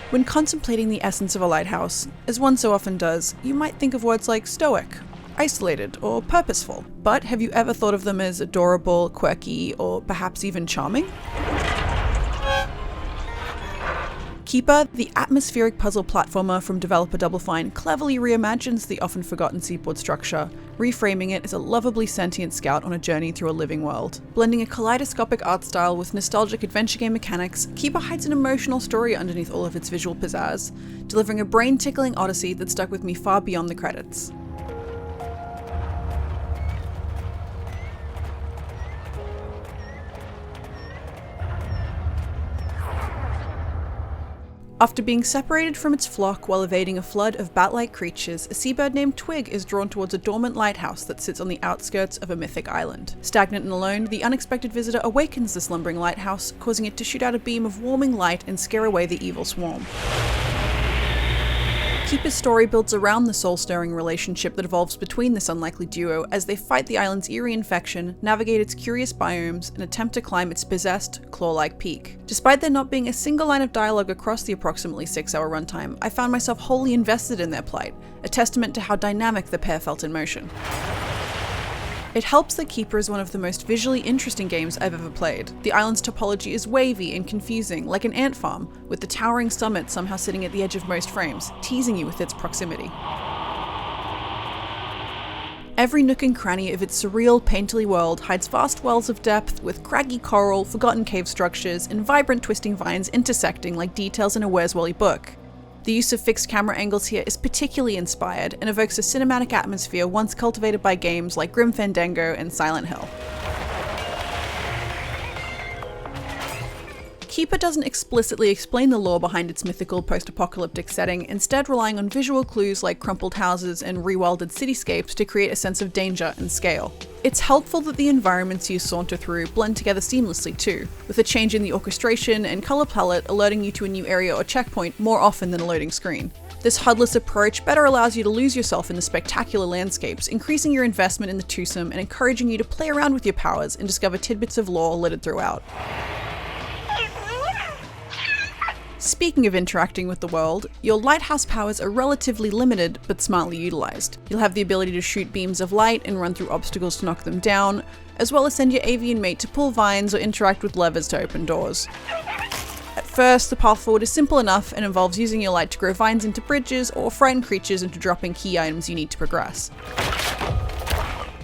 When contemplating the essence of a lighthouse, as one so often does, you might think of words like stoic, isolated, or purposeful. But have you ever thought of them as adorable, quirky, or perhaps even charming? Keeper, the atmospheric puzzle platformer from developer Double Fine, cleverly reimagines the often forgotten seaboard structure, reframing it as a lovably sentient scout on a journey through a living world. Blending a kaleidoscopic art style with nostalgic adventure game mechanics, Keeper hides an emotional story underneath all of its visual pizzazz, delivering a brain-tickling odyssey that stuck with me far beyond the credits. After being separated from its flock while evading a flood of bat-like creatures, a seabird named Twig is drawn towards a dormant lighthouse that sits on the outskirts of a mythic island. Stagnant and alone, the unexpected visitor awakens the slumbering lighthouse, causing it to shoot out a beam of warming light and scare away the evil swarm. Keeper's story builds around the soul-stirring relationship that evolves between this unlikely duo as they fight the island's eerie infection, navigate its curious biomes, and attempt to climb its possessed, claw-like peak. Despite there not being a single line of dialogue across the approximately 6-hour runtime, I found myself wholly invested in their plight, a testament to how dynamic the pair felt in motion. It helps that Keeper is one of the most visually interesting games I've ever played. The island's topology is wavy and confusing, like an ant farm, with the towering summit somehow sitting at the edge of most frames, teasing you with its proximity. Every nook and cranny of its surreal, painterly world hides vast wells of depth with craggy coral, forgotten cave structures, and vibrant twisting vines intersecting like details in a Where's Wally book. The use of fixed camera angles here is particularly inspired and evokes a cinematic atmosphere once cultivated by games like Grim Fandango and Silent Hill. Keeper doesn't explicitly explain the lore behind its mythical post-apocalyptic setting, instead relying on visual clues like crumpled houses and rewilded cityscapes to create a sense of danger and scale. It's helpful that the environments you saunter through blend together seamlessly too, with a change in the orchestration and colour palette alerting you to a new area or checkpoint more often than a loading screen. This HUD-less approach better allows you to lose yourself in the spectacular landscapes, increasing your investment in the twosome and encouraging you to play around with your powers and discover tidbits of lore littered throughout. Speaking of interacting with the world, your lighthouse powers are relatively limited but smartly utilised. You'll have the ability to shoot beams of light and run through obstacles to knock them down, as well as send your avian mate to pull vines or interact with levers to open doors. At first, the path forward is simple enough and involves using your light to grow vines into bridges or frighten creatures into dropping key items you need to progress.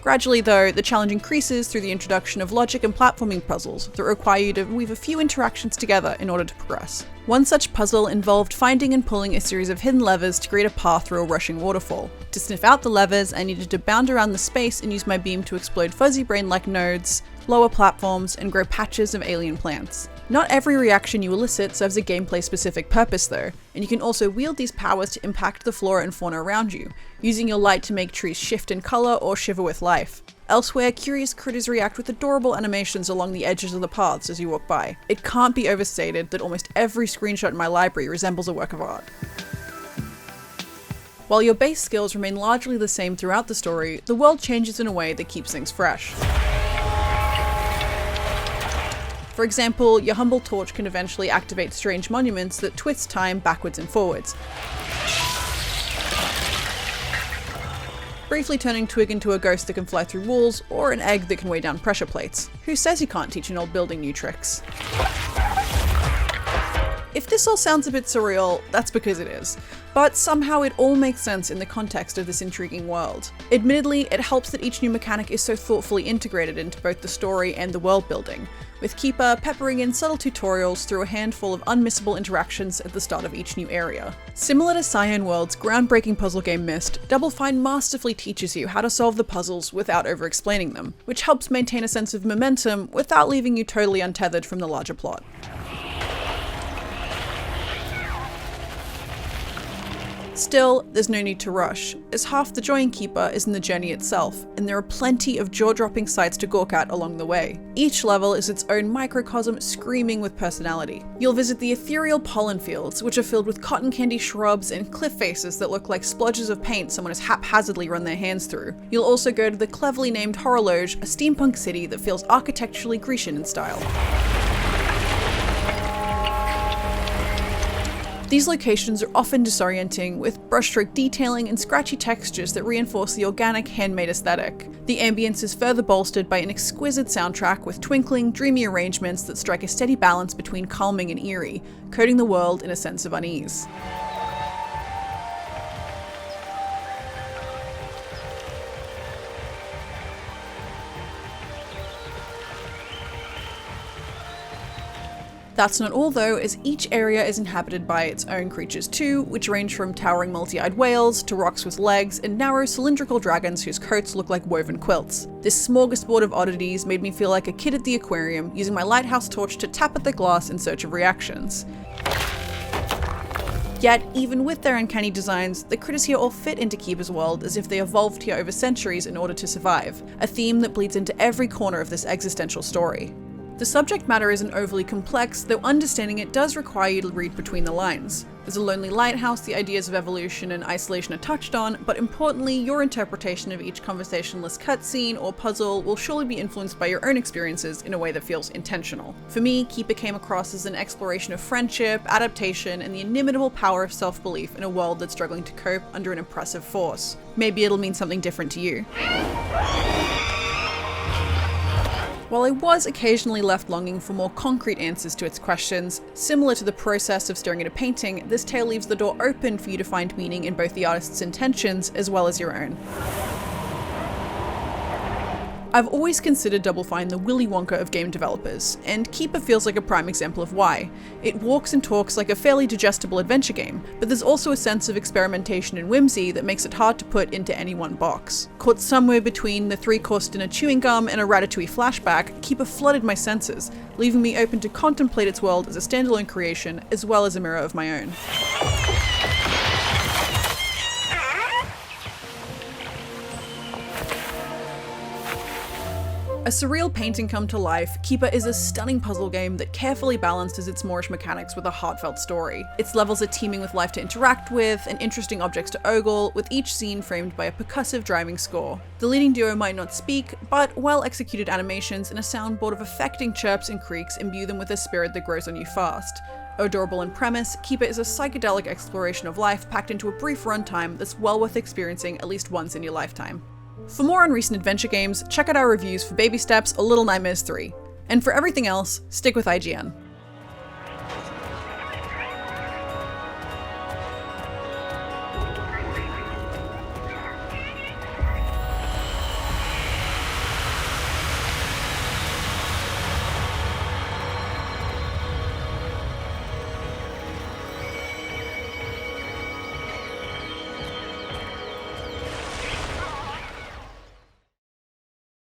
Gradually though, the challenge increases through the introduction of logic and platforming puzzles that require you to weave a few interactions together in order to progress. One such puzzle involved finding and pulling a series of hidden levers to create a path through a rushing waterfall. To sniff out the levers, I needed to bound around the space and use my beam to explode fuzzy brain-like nodes, lower platforms, and grow patches of alien plants. Not every reaction you elicit serves a gameplay-specific purpose though, and you can also wield these powers to impact the flora and fauna around you, using your light to make trees shift in colour or shiver with life. Elsewhere, curious critters react with adorable animations along the edges of the paths as you walk by. It can't be overstated that almost every screenshot in my library resembles a work of art. While your base skills remain largely the same throughout the story, the world changes in a way that keeps things fresh. For example, your humble torch can eventually activate strange monuments that twist time backwards and forwards, briefly turning Twig into a ghost that can fly through walls, or an egg that can weigh down pressure plates. Who says you can't teach an old building new tricks? If this all sounds a bit surreal, that's because it is. But somehow it all makes sense in the context of this intriguing world. Admittedly, it helps that each new mechanic is so thoughtfully integrated into both the story and the world building, with Keeper peppering in subtle tutorials through a handful of unmissable interactions at the start of each new area. Similar to Cyan World's groundbreaking puzzle game Myst, Double Fine masterfully teaches you how to solve the puzzles without over-explaining them, which helps maintain a sense of momentum without leaving you totally untethered from the larger plot. Still, there's no need to rush, as half the joy in Keeper is in the journey itself, and there are plenty of jaw-dropping sights to gawk at along the way. Each level is its own microcosm screaming with personality. You'll visit the ethereal pollen fields, which are filled with cotton candy shrubs and cliff faces that look like splodges of paint someone has haphazardly run their hands through. You'll also go to the cleverly named Horologe, a steampunk city that feels architecturally Grecian in style. These locations are often disorienting, with brushstroke detailing and scratchy textures that reinforce the organic, handmade aesthetic. The ambience is further bolstered by an exquisite soundtrack with twinkling, dreamy arrangements that strike a steady balance between calming and eerie, coating the world in a sense of unease. That's not all though, as each area is inhabited by its own creatures too, which range from towering multi-eyed whales to rocks with legs and narrow cylindrical dragons whose coats look like woven quilts. This smorgasbord of oddities made me feel like a kid at the aquarium, using my lighthouse torch to tap at the glass in search of reactions. Yet, even with their uncanny designs, the critters here all fit into Keeper's world as if they evolved here over centuries in order to survive, a theme that bleeds into every corner of this existential story. The subject matter isn't overly complex, though understanding it does require you to read between the lines. As a lonely lighthouse, the ideas of evolution and isolation are touched on, but importantly, your interpretation of each conversationless cutscene or puzzle will surely be influenced by your own experiences in a way that feels intentional. For me, Keeper came across as an exploration of friendship, adaptation, and the inimitable power of self-belief in a world that's struggling to cope under an oppressive force. Maybe it'll mean something different to you. While I was occasionally left longing for more concrete answers to its questions, similar to the process of staring at a painting, this tale leaves the door open for you to find meaning in both the artist's intentions as well as your own. I've always considered Double Fine the Willy Wonka of game developers, and Keeper feels like a prime example of why. It walks and talks like a fairly digestible adventure game, but there's also a sense of experimentation and whimsy that makes it hard to put into any one box. Caught somewhere between the 3-course dinner chewing gum and a Ratatouille flashback, Keeper flooded my senses, leaving me open to contemplate its world as a standalone creation, as well as a mirror of my own. A surreal painting come to life, Keeper is a stunning puzzle game that carefully balances its moreish mechanics with a heartfelt story. Its levels are teeming with life to interact with, and interesting objects to ogle, with each scene framed by a percussive driving score. The leading duo might not speak, but well-executed animations and a soundboard of affecting chirps and creaks imbue them with a spirit that grows on you fast. Adorable in premise, Keeper is a psychedelic exploration of life packed into a brief runtime that's well worth experiencing at least once in your lifetime. For more on recent adventure games, check out our reviews for Baby Steps or Little Nightmares 3. And for everything else, stick with IGN.